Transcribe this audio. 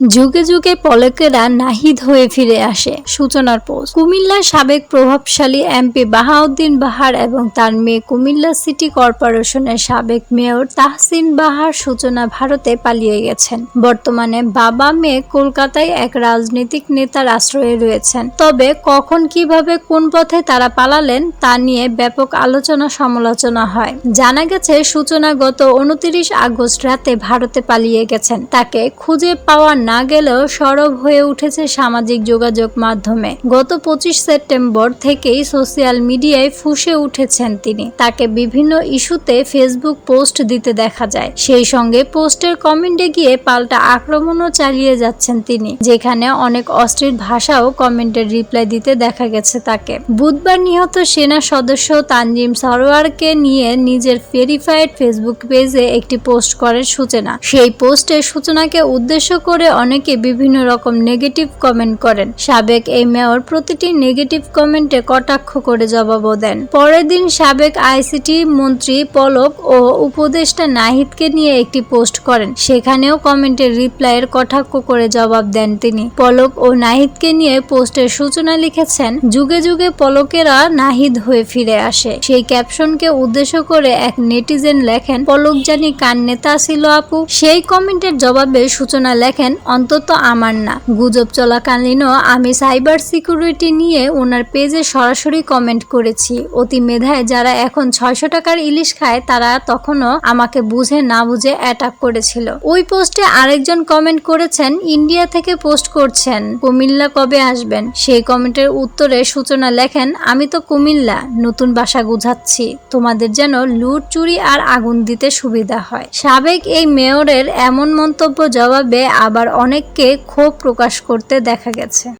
যুগে যুগে পলকেরা নাহিদ হয়ে ফিরে আসে। সূচনার পোস্ট। কুমিল্লার সাবেক প্রভাবশালী এমপি বাহাউদ্দিন বাহার এবং তার মেয়ে কুমিল্লা সিটি কর্পোরেশনের সাবেক মেয়র তাহসিন বাহার সূচনা ভারতে পালিয়ে গেছেন। বর্তমানে বাবা মেয়ে কলকাতায় এক রাজনৈতিক নেতার আশ্রয়ে রয়েছেন। তবে কখন, কিভাবে, কোন পথে তারা পালালেন তা নিয়ে ব্যাপক আলোচনা সমালোচনা হয়। জানা গেছে সূচনা গত 29 আগস্ট রাতে ভারতে পালিয়ে গেছেন। তাকে খুঁজে পাওয়া না গেলেও সরব হয়ে উঠেছে সামাজিক যোগাযোগ মাধ্যমে। গত 25 সেপ্টেম্বর থেকেই সোশ্যাল মিডিয়ায় ফুঁসে উঠেছেন তিনি। তাকে বিভিন্ন ইস্যুতে ফেসবুক পোস্ট দিতে দেখা যায়। সেই সঙ্গে পোস্টের কমেন্টে গিয়ে পাল্টা আক্রমণও চালিয়ে যাচ্ছেন তিনি, যেখানে অনেক অশ্লীল ভাষাও কমেন্টের রিপ্লাই দিতে দেখা গেছে তাকে। বুধবার নিহত সেনা সদস্য তানজিম সরোয়ারকে নিয়ে নিজের ভেরিফাইড ফেসবুক পেজে একটি পোস্ট করেন সূচনা। সেই পোস্টে সূচনাকে উদ্দেশ্য করে অনেকে বিভিন্ন রকম নেগেটিভ কমেন্ট করেন। সাবেক এই মেয়র প্রতিটি নেগেটিভ কমেন্টে কটাক্ষ করে জবাবও দেন। পরের দিন সাবেক আইসিটি মন্ত্রী পলক ও উপদেষ্টা নাহিদকে নিয়ে একটি পোস্ট করেন। সেখানেও কমেন্টের রিপ্লাইয়ের কটাক্ষ করে জবাব দেন তিনি। পলক ও নাহিদকে নিয়ে পোস্টের সূচনা লিখেছেন, যুগে যুগে পলকেরা নাহিদ হয়ে ফিরে আসে। সেই ক্যাপশনকে উদ্দেশ্য করে এক নেটিজেন লেখেন, পলক জানি কার নেতা ছিল আপু। সেই কমেন্টের জবাবে সূচনা লেখেন, অন্তত আমার না। গুজব চলাকালীনও আমি সাইবার সিকিউরিটি নিয়ে ওনার পেজে সরাসরি কমেন্ট করেছি। অতি মেধায় যারা এখন 600 টাকার ইলিশ খায় তারা তখনও আমাকে বুঝে না বুঝে অ্যাটাক করেছিল। ওই পোস্টে আরেকজন কমেন্ট করেছেন, ইন্ডিয়া থেকে পোস্ট করছেন, কুমিল্লা কবে আসবেন? সেই কমেন্টের উত্তরে সূচনা লেখেন, আমি তো কুমিল্লা, নতুন বাসা গুছাচ্ছি, তোমাদের যেন লুট, চুরি আর আগুন দিতে সুবিধা হয়। সাবেক এই মেয়রের এমন মন্তব্য জবাবে আবার অনেককে ক্ষোভ প্রকাশ করতে দেখা গেছে।